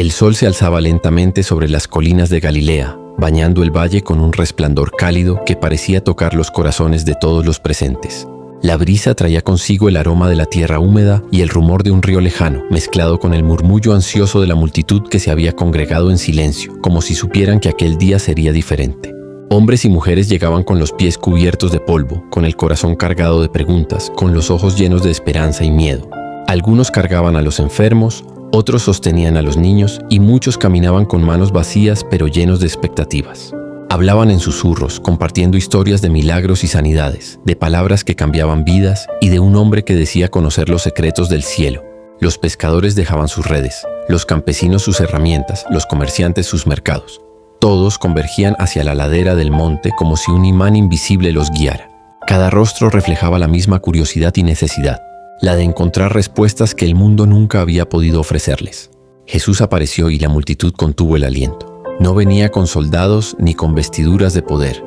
El sol se alzaba lentamente sobre las colinas de Galilea, bañando el valle con un resplandor cálido que parecía tocar los corazones de todos los presentes. La brisa traía consigo el aroma de la tierra húmeda y el rumor de un río lejano, mezclado con el murmullo ansioso de la multitud que se había congregado en silencio, como si supieran que aquel día sería diferente. Hombres y mujeres llegaban con los pies cubiertos de polvo, con el corazón cargado de preguntas, con los ojos llenos de esperanza y miedo. Algunos cargaban a los enfermos, otros sostenían a los niños y muchos caminaban con manos vacías pero llenos de expectativas. Hablaban en susurros, compartiendo historias de milagros y sanidades, de palabras que cambiaban vidas y de un hombre que decía conocer los secretos del cielo. Los pescadores dejaban sus redes, los campesinos sus herramientas, los comerciantes sus mercados. Todos convergían hacia la ladera del monte como si un imán invisible los guiara. Cada rostro reflejaba la misma curiosidad y necesidad, la de encontrar respuestas que el mundo nunca había podido ofrecerles. Jesús apareció y la multitud contuvo el aliento. No venía con soldados ni con vestiduras de poder.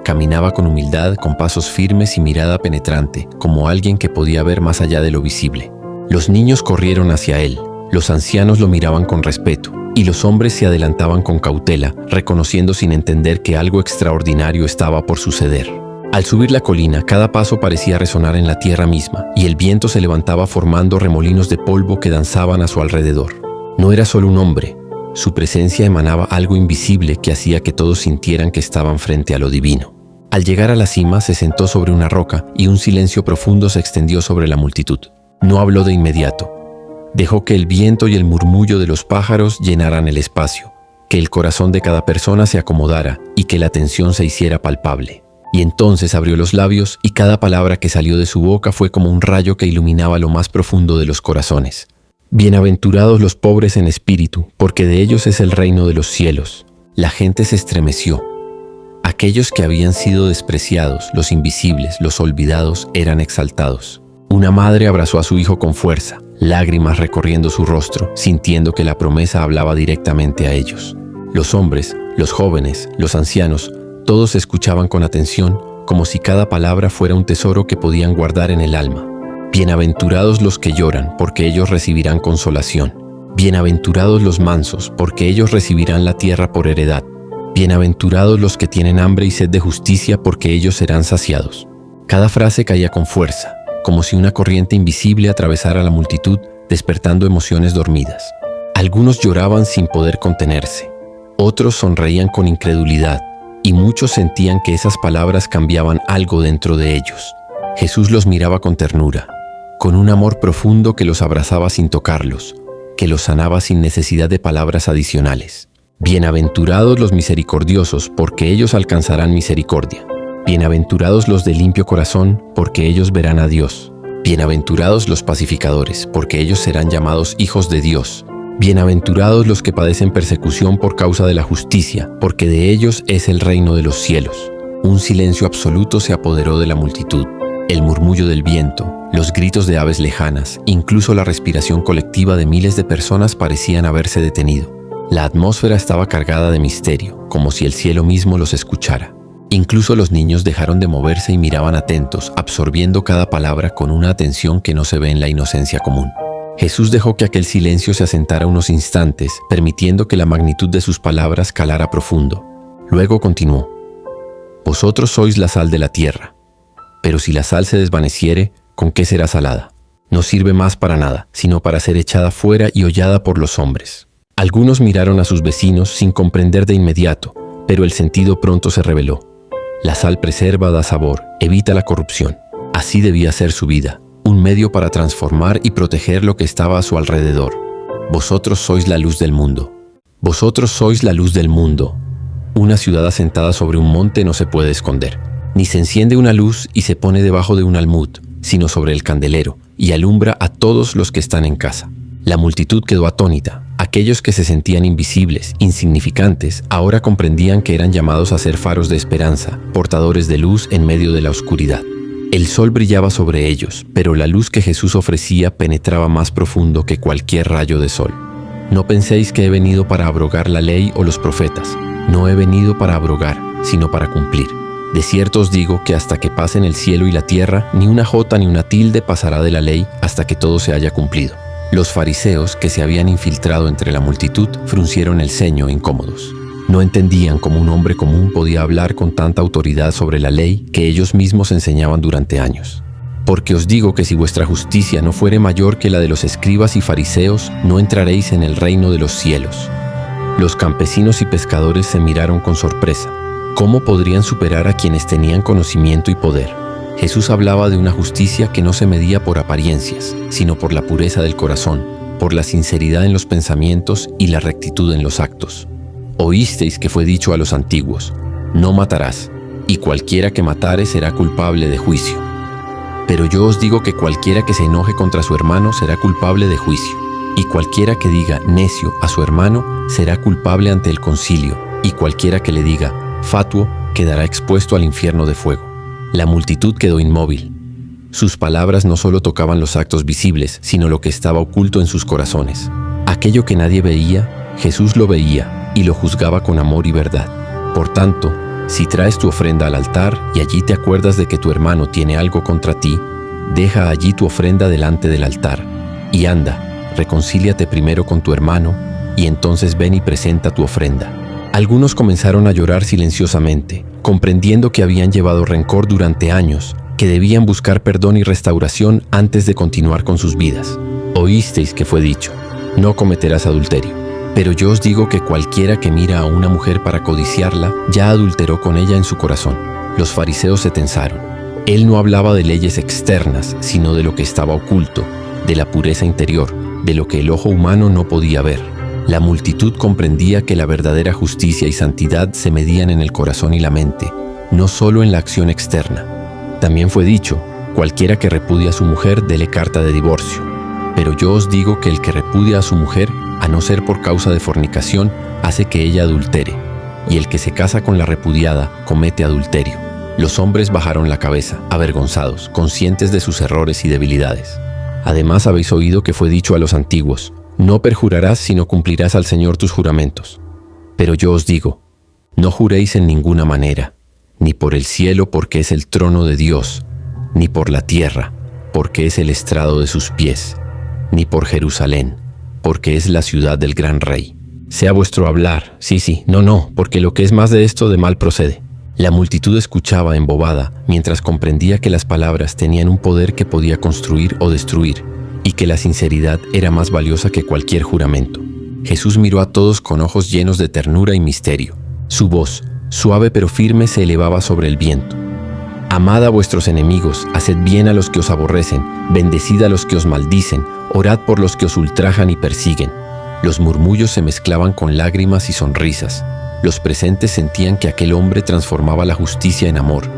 Caminaba con humildad, con pasos firmes y mirada penetrante, como alguien que podía ver más allá de lo visible. Los niños corrieron hacia él, los ancianos lo miraban con respeto, y los hombres se adelantaban con cautela, reconociendo sin entender que algo extraordinario estaba por suceder. Al subir la colina, cada paso parecía resonar en la tierra misma, y el viento se levantaba formando remolinos de polvo que danzaban a su alrededor. No era solo un hombre. Su presencia emanaba algo invisible que hacía que todos sintieran que estaban frente a lo divino. Al llegar a la cima, se sentó sobre una roca y un silencio profundo se extendió sobre la multitud. No habló de inmediato. Dejó que el viento y el murmullo de los pájaros llenaran el espacio, que el corazón de cada persona se acomodara y que la tensión se hiciera palpable. Y entonces abrió los labios y cada palabra que salió de su boca fue como un rayo que iluminaba lo más profundo de los corazones. Bienaventurados los pobres en espíritu, porque de ellos es el reino de los cielos. La gente se estremeció. Aquellos que habían sido despreciados, los invisibles, los olvidados, eran exaltados. Una madre abrazó a su hijo con fuerza, lágrimas recorriendo su rostro, sintiendo que la promesa hablaba directamente a ellos. Los hombres, los jóvenes, los ancianos, todos escuchaban con atención, como si cada palabra fuera un tesoro que podían guardar en el alma. Bienaventurados los que lloran, porque ellos recibirán consolación. Bienaventurados los mansos, porque ellos recibirán la tierra por heredad. Bienaventurados los que tienen hambre y sed de justicia, porque ellos serán saciados. Cada frase caía con fuerza, como si una corriente invisible atravesara la multitud, despertando emociones dormidas. Algunos lloraban sin poder contenerse. Otros sonreían con incredulidad, y muchos sentían que esas palabras cambiaban algo dentro de ellos. Jesús los miraba con ternura, con un amor profundo que los abrazaba sin tocarlos, que los sanaba sin necesidad de palabras adicionales. Bienaventurados los misericordiosos, porque ellos alcanzarán misericordia. Bienaventurados los de limpio corazón, porque ellos verán a Dios. Bienaventurados los pacificadores, porque ellos serán llamados hijos de Dios. Bienaventurados los que padecen persecución por causa de la justicia, porque de ellos es el reino de los cielos. Un silencio absoluto se apoderó de la multitud. El murmullo del viento, los gritos de aves lejanas, incluso la respiración colectiva de miles de personas parecían haberse detenido. La atmósfera estaba cargada de misterio, como si el cielo mismo los escuchara. Incluso los niños dejaron de moverse y miraban atentos, absorbiendo cada palabra con una atención que no se ve en la inocencia común. Jesús dejó que aquel silencio se asentara unos instantes, permitiendo que la magnitud de sus palabras calara profundo. Luego continuó: Vosotros sois la sal de la tierra. Pero si la sal se desvaneciere, ¿con qué será salada? No sirve más para nada, sino para ser echada fuera y hollada por los hombres. Algunos miraron a sus vecinos sin comprender de inmediato, pero el sentido pronto se reveló. La sal preserva, da sabor, evita la corrupción. Así debía ser su vida, un medio para transformar y proteger lo que estaba a su alrededor. Vosotros sois la luz del mundo. Vosotros sois la luz del mundo. Una ciudad asentada sobre un monte no se puede esconder. Ni se enciende una luz y se pone debajo de un almud, sino sobre el candelero, y alumbra a todos los que están en casa. La multitud quedó atónita. Aquellos que se sentían invisibles, insignificantes, ahora comprendían que eran llamados a ser faros de esperanza, portadores de luz en medio de la oscuridad. El sol brillaba sobre ellos, pero la luz que Jesús ofrecía penetraba más profundo que cualquier rayo de sol. No penséis que he venido para abrogar la ley o los profetas. No he venido para abrogar, sino para cumplir. De cierto os digo que hasta que pasen el cielo y la tierra, ni una jota ni una tilde pasará de la ley hasta que todo se haya cumplido. Los fariseos, que se habían infiltrado entre la multitud, fruncieron el ceño incómodos. No entendían cómo un hombre común podía hablar con tanta autoridad sobre la ley que ellos mismos enseñaban durante años. Porque os digo que si vuestra justicia no fuere mayor que la de los escribas y fariseos, no entraréis en el reino de los cielos. Los campesinos y pescadores se miraron con sorpresa. ¿Cómo podrían superar a quienes tenían conocimiento y poder? Jesús hablaba de una justicia que no se medía por apariencias, sino por la pureza del corazón, por la sinceridad en los pensamientos y la rectitud en los actos. Oísteis que fue dicho a los antiguos: no matarás, y cualquiera que matare será culpable de juicio. Pero yo os digo que cualquiera que se enoje contra su hermano será culpable de juicio, y cualquiera que diga necio a su hermano será culpable ante el concilio, y cualquiera que le diga fatuo quedará expuesto al infierno de fuego. La multitud quedó inmóvil. Sus palabras no solo tocaban los actos visibles, sino lo que estaba oculto en sus corazones. Aquello que nadie veía, Jesús lo veía y lo juzgaba con amor y verdad. Por tanto, si traes tu ofrenda al altar y allí te acuerdas de que tu hermano tiene algo contra ti, deja allí tu ofrenda delante del altar y anda, reconcíliate primero con tu hermano y entonces ven y presenta tu ofrenda. Algunos comenzaron a llorar silenciosamente, comprendiendo que habían llevado rencor durante años, que debían buscar perdón y restauración antes de continuar con sus vidas. Oísteis que fue dicho: no cometerás adulterio. Pero yo os digo que cualquiera que mira a una mujer para codiciarla, ya adulteró con ella en su corazón. Los fariseos se tensaron. Él no hablaba de leyes externas, sino de lo que estaba oculto, de la pureza interior, de lo que el ojo humano no podía ver. La multitud comprendía que la verdadera justicia y santidad se medían en el corazón y la mente, no solo en la acción externa. También fue dicho: cualquiera que repudia a su mujer, dele carta de divorcio. Pero yo os digo que el que repudia a su mujer, a no ser por causa de fornicación, hace que ella adultere, y el que se casa con la repudiada comete adulterio. Los hombres bajaron la cabeza, avergonzados, conscientes de sus errores y debilidades. Además habéis oído que fue dicho a los antiguos: no perjurarás, sino cumplirás al Señor tus juramentos. Pero yo os digo: no juréis en ninguna manera, ni por el cielo, porque es el trono de Dios, ni por la tierra, porque es el estrado de sus pies, ni por Jerusalén, porque es la ciudad del gran rey. Sea vuestro hablar, sí, no, porque lo que es más de esto de mal procede. La multitud escuchaba embobada, mientras comprendía que las palabras tenían un poder que podía construir o destruir, y que la sinceridad era más valiosa que cualquier juramento. Jesús miró a todos con ojos llenos de ternura y misterio. Su voz, suave pero firme, se elevaba sobre el viento. Amad a vuestros enemigos, haced bien a los que os aborrecen, bendecid a los que os maldicen, orad por los que os ultrajan y persiguen. Los murmullos se mezclaban con lágrimas y sonrisas. Los presentes sentían que aquel hombre transformaba la justicia en amor,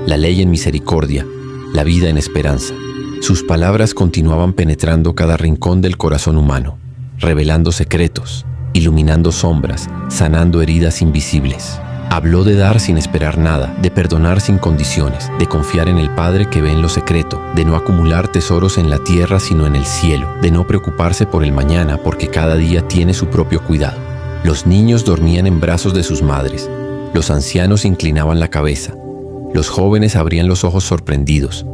la ley en misericordia, la vida en esperanza. Sus palabras continuaban penetrando cada rincón del corazón humano, revelando secretos, iluminando sombras, sanando heridas invisibles. Habló de dar sin esperar nada, de perdonar sin condiciones, de confiar en el Padre que ve en lo secreto, de no acumular tesoros en la tierra sino en el cielo, de no preocuparse por el mañana porque cada día tiene su propio cuidado. Los niños dormían en brazos de sus madres, los ancianos inclinaban la cabeza, los jóvenes abrían los ojos sorprendidos,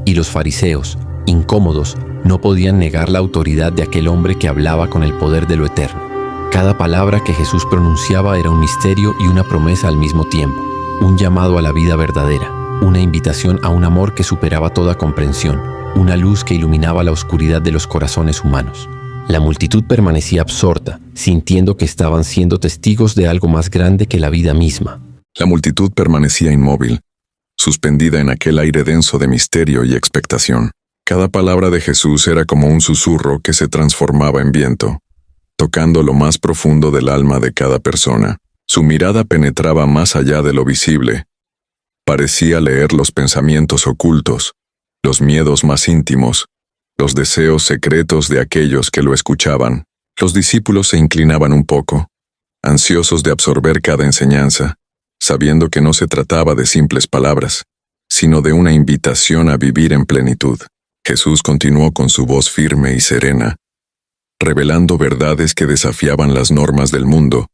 y los fariseos, incómodos, no podían negar la autoridad de aquel hombre que hablaba con el poder de lo eterno. Cada palabra que Jesús pronunciaba era un misterio y una promesa al mismo tiempo, un llamado a la vida verdadera, una invitación a un amor que superaba toda comprensión, una luz que iluminaba la oscuridad de los corazones humanos. La multitud permanecía absorta, sintiendo que estaban siendo testigos de algo más grande que la vida misma. La multitud permanecía inmóvil, suspendida en aquel aire denso de misterio y expectación. Cada palabra de Jesús era como un susurro que se transformaba en viento, tocando lo más profundo del alma de cada persona. Su mirada penetraba más allá de lo visible. Parecía leer los pensamientos ocultos, los miedos más íntimos, los deseos secretos de aquellos que lo escuchaban. Los discípulos se inclinaban un poco, ansiosos de absorber cada enseñanza, sabiendo que no se trataba de simples palabras, sino de una invitación a vivir en plenitud. Jesús continuó con su voz firme y serena, revelando verdades que desafiaban las normas del mundo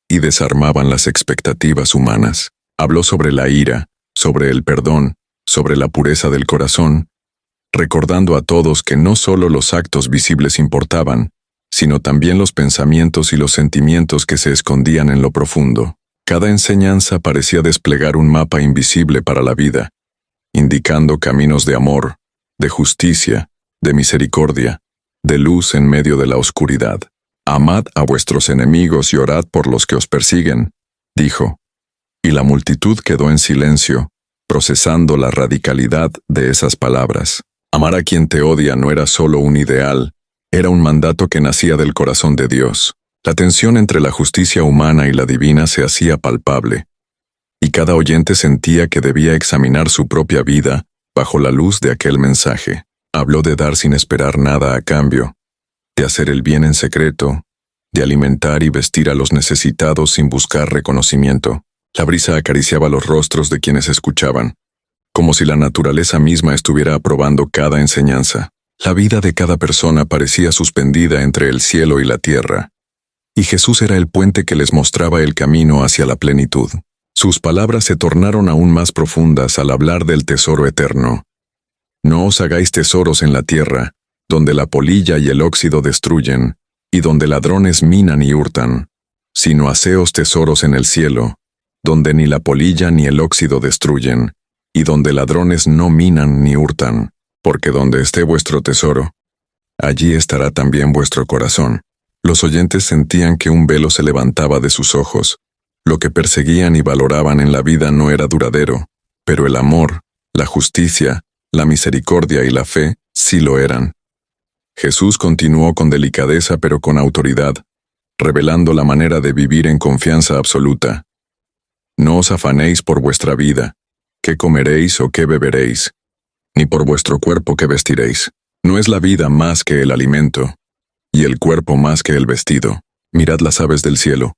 y desarmaban las expectativas humanas. Habló sobre la ira, sobre el perdón, sobre la pureza del corazón recordando a todos que no solo los actos visibles importaban, sino también los pensamientos y los sentimientos que se escondían en lo profundo. Cada enseñanza parecía desplegar un mapa invisible para la vida, indicando caminos de amor, de justicia, de misericordia, de luz en medio de la oscuridad. Amad a vuestros enemigos y orad por los que os persiguen, dijo. Y la multitud quedó en silencio, procesando la radicalidad de esas palabras. Amar a quien te odia no era solo un ideal, era un mandato que nacía del corazón de Dios. La tensión entre la justicia humana y la divina se hacía palpable, y cada oyente sentía que debía examinar su propia vida bajo la luz de aquel mensaje. Habló de dar sin esperar nada a cambio, de hacer el bien en secreto, de alimentar y vestir a los necesitados sin buscar reconocimiento. La brisa acariciaba los rostros de quienes escuchaban, como si la naturaleza misma estuviera aprobando cada enseñanza. La vida de cada persona parecía suspendida entre el cielo y la tierra, y Jesús era el puente que les mostraba el camino hacia la plenitud. Sus palabras se tornaron aún más profundas al hablar del tesoro eterno. No os hagáis tesoros en la tierra, donde la polilla y el óxido destruyen, y donde ladrones minan y hurtan, sino haceos tesoros en el cielo, donde ni la polilla ni el óxido destruyen, y donde ladrones no minan ni hurtan, porque donde esté vuestro tesoro, allí estará también vuestro corazón. Los oyentes sentían que un velo se levantaba de sus ojos. Lo que perseguían y valoraban en la vida no era duradero, pero el amor, la justicia, la misericordia y la fe sí lo eran. Jesús continuó con delicadeza pero con autoridad, revelando la manera de vivir en confianza absoluta. No os afanéis por vuestra vida, qué comeréis o qué beberéis, ni por vuestro cuerpo qué vestiréis. No es la vida más que el alimento, y el cuerpo más que el vestido. Mirad las aves del cielo,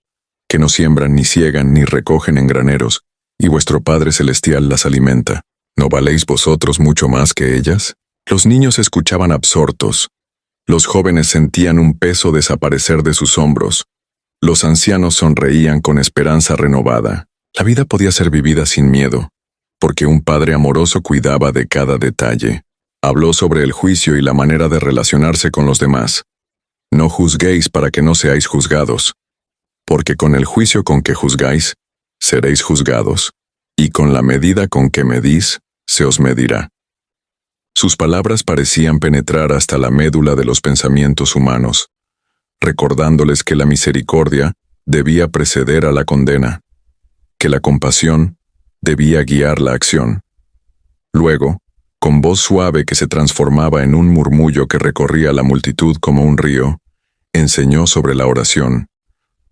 que no siembran ni ciegan ni recogen en graneros, y vuestro Padre Celestial las alimenta. ¿No valéis vosotros mucho más que ellas? Los niños escuchaban absortos. Los jóvenes sentían un peso desaparecer de sus hombros. Los ancianos sonreían con esperanza renovada. La vida podía ser vivida sin miedo, porque un Padre amoroso cuidaba de cada detalle. Habló sobre el juicio y la manera de relacionarse con los demás. No juzguéis para que no seáis juzgados, porque con el juicio con que juzgáis, seréis juzgados, y con la medida con que medís, se os medirá. Sus palabras parecían penetrar hasta la médula de los pensamientos humanos, recordándoles que la misericordia debía preceder a la condena, que la compasión debía guiar la acción. Luego, con voz suave que se transformaba en un murmullo que recorría la multitud como un río, enseñó sobre la oración.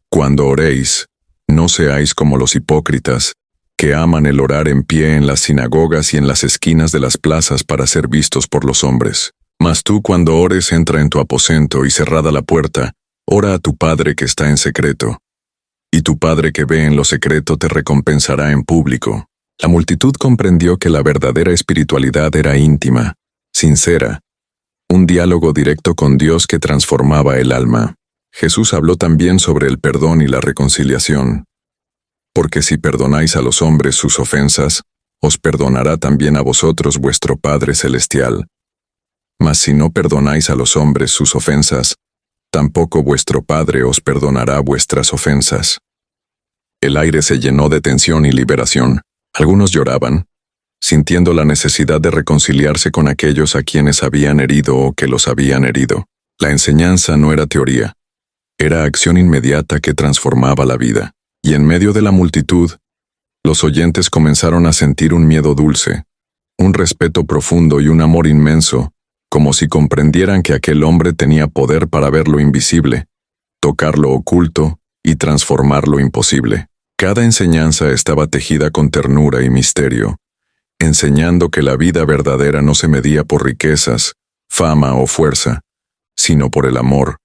Cuando oréis, no seáis como los hipócritas, que aman el orar en pie en las sinagogas y en las esquinas de las plazas para ser vistos por los hombres. Mas tú cuando ores entra en tu aposento y cerrada la puerta, ora a tu Padre que está en secreto. Y tu Padre que ve en lo secreto te recompensará en público. La multitud comprendió que la verdadera espiritualidad era íntima, sincera, un diálogo directo con Dios que transformaba el alma. Jesús habló también sobre el perdón y la reconciliación. Porque si perdonáis a los hombres sus ofensas, os perdonará también a vosotros vuestro Padre Celestial. Mas si no perdonáis a los hombres sus ofensas, tampoco vuestro Padre os perdonará vuestras ofensas. El aire se llenó de tensión y liberación. Algunos lloraban, sintiendo la necesidad de reconciliarse con aquellos a quienes habían herido o que los habían herido. La enseñanza no era teoría, era acción inmediata que transformaba la vida. Y en medio de la multitud, los oyentes comenzaron a sentir un miedo dulce, un respeto profundo y un amor inmenso, como si comprendieran que aquel hombre tenía poder para ver lo invisible, tocar lo oculto y transformar lo imposible. Cada enseñanza estaba tejida con ternura y misterio, enseñando que la vida verdadera no se medía por riquezas, fama o fuerza, sino por el amor,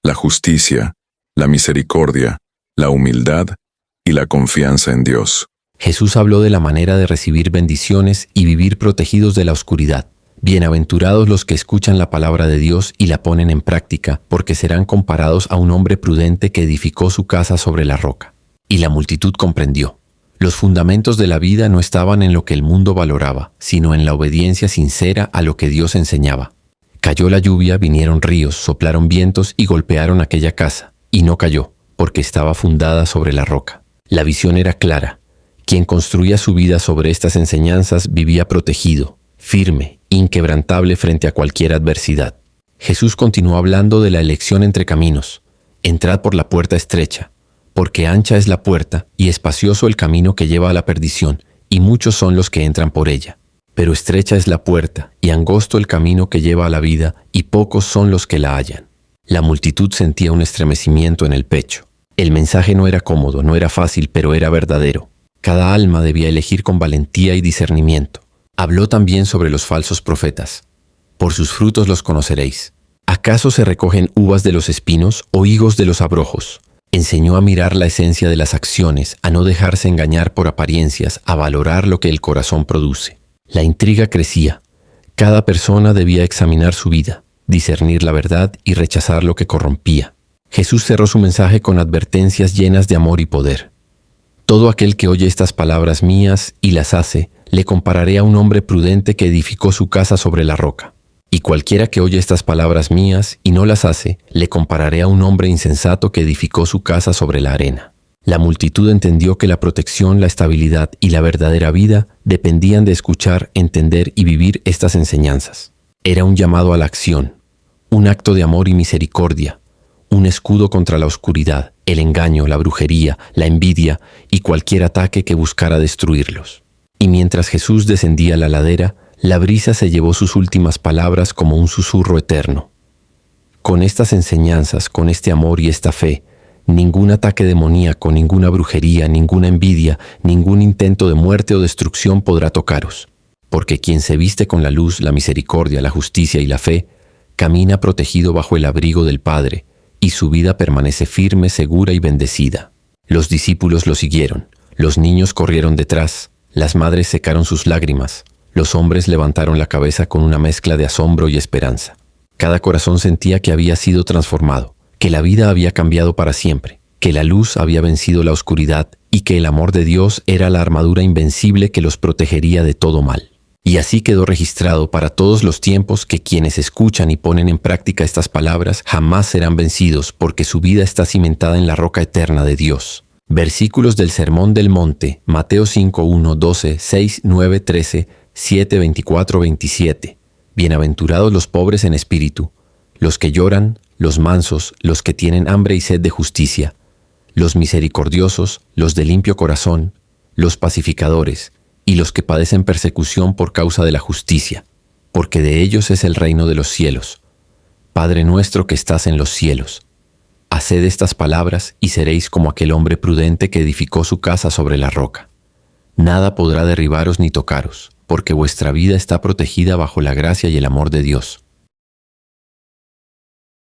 la justicia, la misericordia, la humildad y la confianza en Dios. Jesús habló de la manera de recibir bendiciones y vivir protegidos de la oscuridad. Bienaventurados los que escuchan la palabra de Dios y la ponen en práctica, porque serán comparados a un hombre prudente que edificó su casa sobre la roca. Y la multitud comprendió. Los fundamentos de la vida no estaban en lo que el mundo valoraba, sino en la obediencia sincera a lo que Dios enseñaba. Cayó la lluvia, vinieron ríos, soplaron vientos y golpearon aquella casa, y no cayó, porque estaba fundada sobre la roca. La visión era clara. Quien construía su vida sobre estas enseñanzas vivía protegido, firme, inquebrantable frente a cualquier adversidad. Jesús continuó hablando de la elección entre caminos. Entrad por la puerta estrecha, porque ancha es la puerta y espacioso el camino que lleva a la perdición, y muchos son los que entran por ella. Pero estrecha es la puerta y angosto el camino que lleva a la vida, y pocos son los que la hallan. La multitud sentía un estremecimiento en el pecho. El mensaje no era cómodo, no era fácil, pero era verdadero. Cada alma debía elegir con valentía y discernimiento. Habló también sobre los falsos profetas. Por sus frutos los conoceréis. ¿Acaso se recogen uvas de los espinos o higos de los abrojos? Enseñó a mirar la esencia de las acciones, a no dejarse engañar por apariencias, a valorar lo que el corazón produce. La intriga crecía. Cada persona debía examinar su vida, discernir la verdad y rechazar lo que corrompía. Jesús cerró su mensaje con advertencias llenas de amor y poder. Todo aquel que oye estas palabras mías y las hace, le compararé a un hombre prudente que edificó su casa sobre la roca. Y cualquiera que oye estas palabras mías y no las hace, le compararé a un hombre insensato que edificó su casa sobre la arena. La multitud entendió que la protección, la estabilidad y la verdadera vida dependían de escuchar, entender y vivir estas enseñanzas. Era un llamado a la acción, un acto de amor y misericordia, un escudo contra la oscuridad, el engaño, la brujería, la envidia y cualquier ataque que buscara destruirlos. Y mientras Jesús descendía la ladera, la brisa se llevó sus últimas palabras como un susurro eterno. Con estas enseñanzas, con este amor y esta fe, ningún ataque demoníaco, ninguna brujería, ninguna envidia, ningún intento de muerte o destrucción podrá tocaros. Porque quien se viste con la luz, la misericordia, la justicia y la fe, camina protegido bajo el abrigo del Padre, y su vida permanece firme, segura y bendecida. Los discípulos lo siguieron, los niños corrieron detrás, las madres secaron sus lágrimas, los hombres levantaron la cabeza con una mezcla de asombro y esperanza. Cada corazón sentía que había sido transformado, que la vida había cambiado para siempre, que la luz había vencido la oscuridad y que el amor de Dios era la armadura invencible que los protegería de todo mal. Y así quedó registrado para todos los tiempos que quienes escuchan y ponen en práctica estas palabras jamás serán vencidos, porque su vida está cimentada en la roca eterna de Dios. Versículos del Sermón del Monte, Mateo 5, 1, 12, 6, 9, 13, 7, 24, 27. Bienaventurados los pobres en espíritu, los que lloran, los mansos, los que tienen hambre y sed de justicia, los misericordiosos, los de limpio corazón, los pacificadores, y los que padecen persecución por causa de la justicia, porque de ellos es el reino de los cielos. Padre nuestro que estás en los cielos, haced estas palabras y seréis como aquel hombre prudente que edificó su casa sobre la roca. Nada podrá derribaros ni tocaros, porque vuestra vida está protegida bajo la gracia y el amor de Dios.